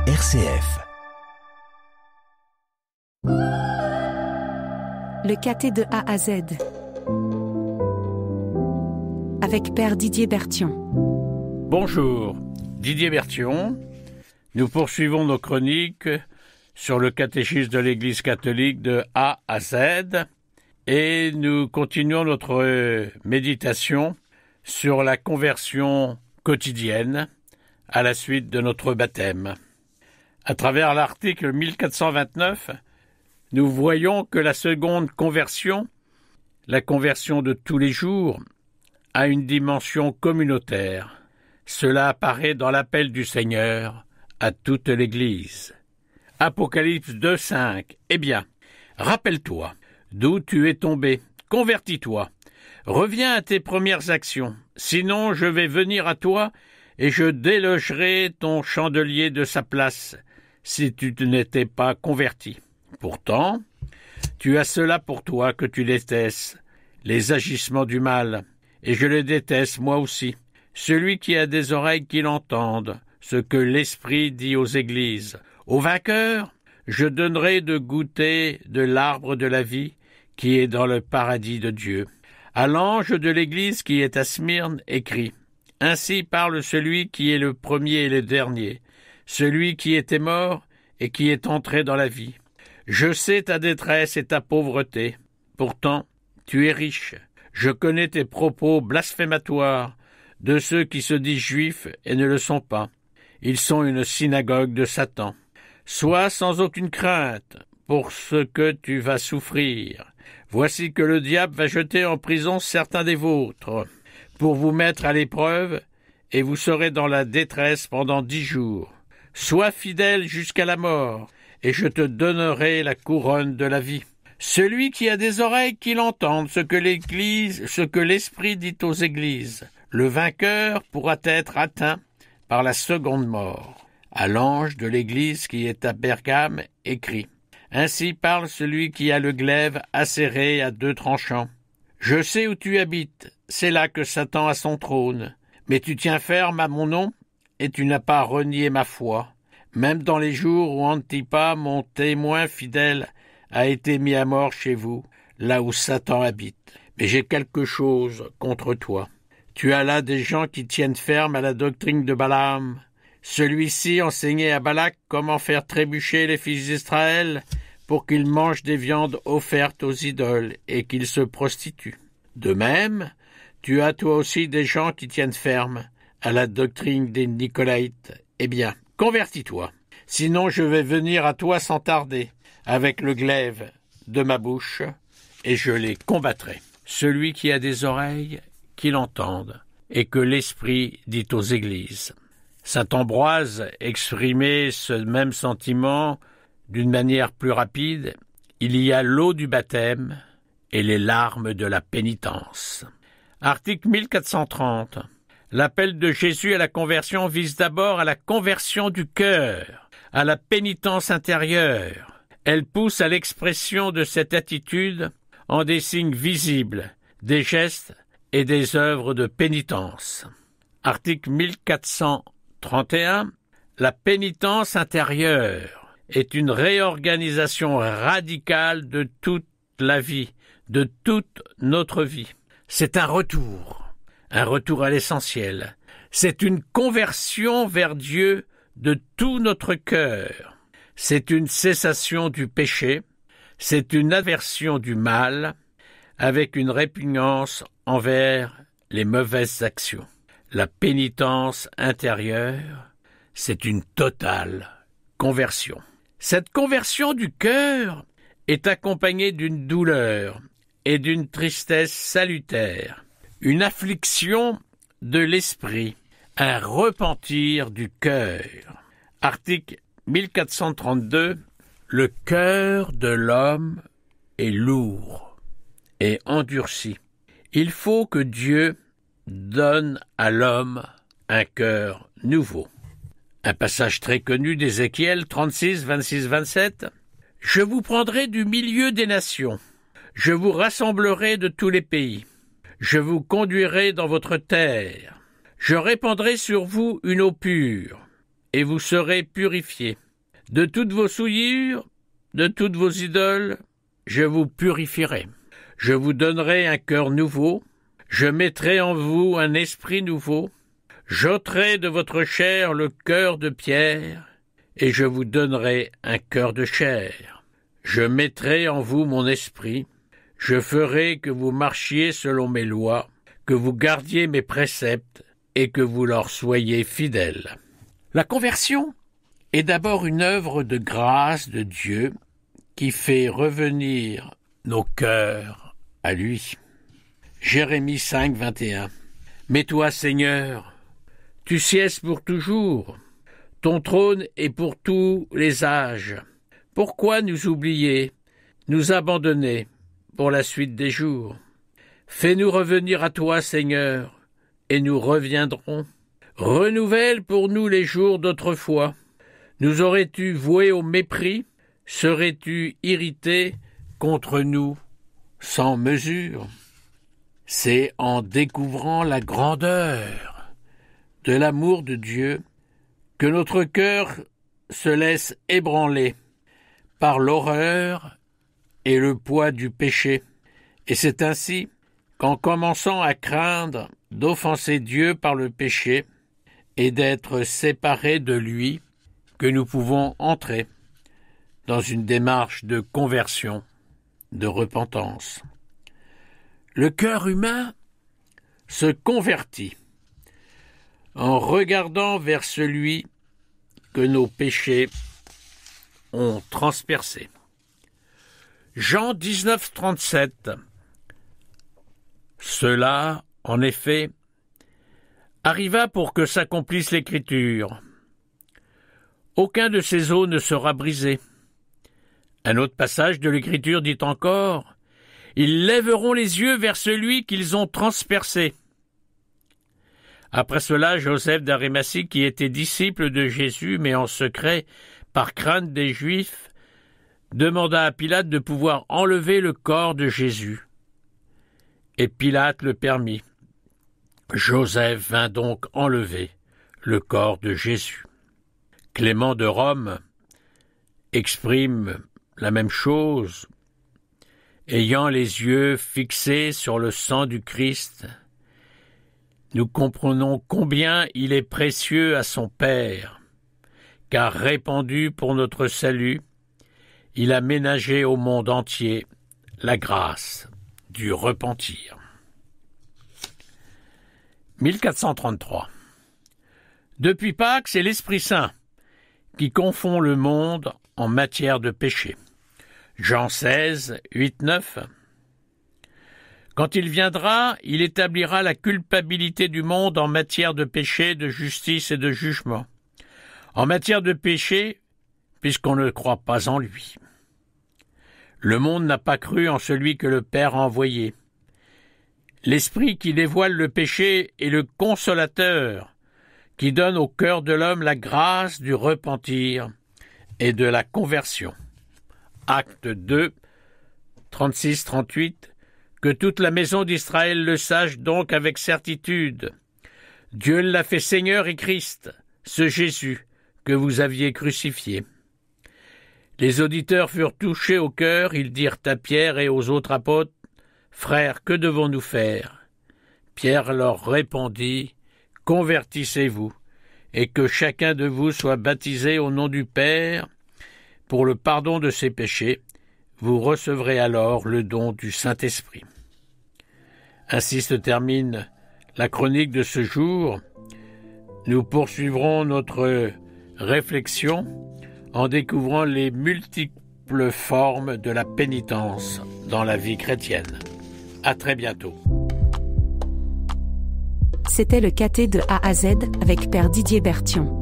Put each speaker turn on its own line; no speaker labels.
RCF.
Le caté de A à Z avec Père Didier Berthion.
Bonjour, Didier Berthion. Nous poursuivons nos chroniques sur le catéchisme de l'Église catholique de A à Z et nous continuons notre méditation sur la conversion quotidienne à la suite de notre baptême. À travers l'article 1429, nous voyons que la seconde conversion, la conversion de tous les jours, a une dimension communautaire. Cela apparaît dans l'appel du Seigneur à toute l'Église. Apocalypse 2,5. Eh bien, rappelle-toi d'où tu es tombé, convertis-toi, reviens à tes premières actions, sinon je vais venir à toi et je délogerai ton chandelier de sa place, si tu n'étais pas converti. Pourtant, tu as cela pour toi que tu détestes, les agissements du mal, et je les déteste moi aussi. Celui qui a des oreilles qu'il entende, ce que l'Esprit dit aux églises. Au vainqueur, je donnerai de goûter de l'arbre de la vie qui est dans le paradis de Dieu. À l'ange de l'église qui est à Smyrne, écrit: Ainsi parle celui qui est le premier et le dernier, celui qui était mort et qui est entré dans la vie. Je sais ta détresse et ta pauvreté. Pourtant, tu es riche. Je connais tes propos blasphématoires de ceux qui se disent juifs et ne le sont pas. Ils sont une synagogue de Satan. Sois sans aucune crainte pour ce que tu vas souffrir. Voici que le diable va jeter en prison certains des vôtres pour vous mettre à l'épreuve, et vous serez dans la détresse pendant 10 jours. Sois fidèle jusqu'à la mort, et je te donnerai la couronne de la vie. Celui qui a des oreilles qu'il entende ce que l'Esprit dit aux églises. Le vainqueur pourra être atteint par la seconde mort. À l'ange de l'église qui est à Pergame, écrit: Ainsi parle celui qui a le glaive acéré à 2 tranchants. Je sais où tu habites, c'est là que Satan a son trône. Mais tu tiens ferme à mon nom, et tu n'as pas renié ma foi. Même dans les jours où Antipas, mon témoin fidèle, a été mis à mort chez vous, là où Satan habite. Mais j'ai quelque chose contre toi. Tu as là des gens qui tiennent ferme à la doctrine de Balaam. Celui-ci enseignait à Balak comment faire trébucher les fils d'Israël pour qu'ils mangent des viandes offertes aux idoles et qu'ils se prostituent. De même, tu as toi aussi des gens qui tiennent ferme à la doctrine des Nicolaïtes. Eh bien, convertis-toi, sinon je vais venir à toi sans tarder, avec le glaive de ma bouche, et je les combattrai. Celui qui a des oreilles, qu'il entende, et que l'Esprit dit aux églises. Saint Ambroise exprimait ce même sentiment d'une manière plus rapide. Il y a l'eau du baptême et les larmes de la pénitence. Article 1430. L'appel de Jésus à la conversion vise d'abord à la conversion du cœur, à la pénitence intérieure. Elle pousse à l'expression de cette attitude en des signes visibles, des gestes et des œuvres de pénitence. Article 1431. La pénitence intérieure est une réorganisation radicale de toute la vie, de toute notre vie. C'est un retour à l'essentiel. C'est une conversion vers Dieu de tout notre cœur. C'est une cessation du péché, c'est une aversion du mal, avec une répugnance envers les mauvaises actions. La pénitence intérieure, c'est une totale conversion. Cette conversion du cœur est accompagnée d'une douleur et d'une tristesse salutaire, une affliction de l'esprit, un repentir du cœur. Article 1432. Le cœur de l'homme est lourd et endurci. Il faut que Dieu donne à l'homme un cœur nouveau. Un passage très connu d'Ézéchiel 36, 26, 27. Je vous prendrai du milieu des nations. Je vous rassemblerai de tous les pays. Je vous conduirai dans votre terre. Je répandrai sur vous une eau pure, et vous serez purifiés. De toutes vos souillures, de toutes vos idoles, je vous purifierai. Je vous donnerai un cœur nouveau, je mettrai en vous un esprit nouveau, j'ôterai de votre chair le cœur de pierre, et je vous donnerai un cœur de chair. Je mettrai en vous mon esprit, je ferai que vous marchiez selon mes lois, que vous gardiez mes préceptes, et que vous leur soyez fidèles. La conversion est d'abord une œuvre de grâce de Dieu qui fait revenir nos cœurs à lui. Jérémie 5, 21. Mais toi, Seigneur, tu sièges pour toujours. Ton trône est pour tous les âges. Pourquoi nous oublier, nous abandonner pour la suite des jours? Fais-nous revenir à toi, Seigneur, et nous reviendrons. Renouvelle pour nous les jours d'autrefois. Nous aurais-tu voué au mépris? Serais-tu irrité contre nous sans mesure? C'est en découvrant la grandeur de l'amour de Dieu que notre cœur se laisse ébranler par l'horreur et le poids du péché. Et c'est ainsi qu'en commençant à craindre d'offenser Dieu par le péché et d'être séparés de lui, que nous pouvons entrer dans une démarche de conversion, de repentance. Le cœur humain se convertit en regardant vers celui que nos péchés ont transpercé. Jean 19, 37. Cela, en effet, arriva pour que s'accomplisse l'Écriture. Aucun de ces os ne sera brisé. Un autre passage de l'Écriture dit encore « Ils lèveront les yeux vers celui qu'ils ont transpercé. » Après cela, Joseph d'Arimathie, qui était disciple de Jésus, mais en secret, par crainte des Juifs, demanda à Pilate de pouvoir enlever le corps de Jésus. Et Pilate le permit. Joseph vint donc enlever le corps de Jésus. Clément de Rome exprime la même chose. Ayant les yeux fixés sur le sang du Christ, nous comprenons combien il est précieux à son Père, car répandu pour notre salut, il a ménagé au monde entier la grâce du repentir. 1433. Depuis Pâques, c'est l'Esprit Saint qui confond le monde en matière de péché. Jean 16, 8, 9. Quand il viendra, il établira la culpabilité du monde en matière de péché, de justice et de jugement. En matière de péché, puisqu'on ne croit pas en lui. Le monde n'a pas cru en celui que le Père a envoyé. L'Esprit qui dévoile le péché est le consolateur, qui donne au cœur de l'homme la grâce du repentir et de la conversion. Acte 2, 36-38. Que toute la maison d'Israël le sache donc avec certitude. Dieu l'a fait Seigneur et Christ, ce Jésus que vous aviez crucifié. Les auditeurs furent touchés au cœur, ils dirent à Pierre et aux autres apôtres, « Frères, que devons-nous faire ?» Pierre leur répondit, « Convertissez-vous, et que chacun de vous soit baptisé au nom du Père pour le pardon de ses péchés. Vous recevrez alors le don du Saint-Esprit. » Ainsi se termine la chronique de ce jour. Nous poursuivrons notre réflexion en découvrant les multiples formes de la pénitence dans la vie chrétienne. À très bientôt.
C'était le caté de A à Z avec Père Didier Berthion.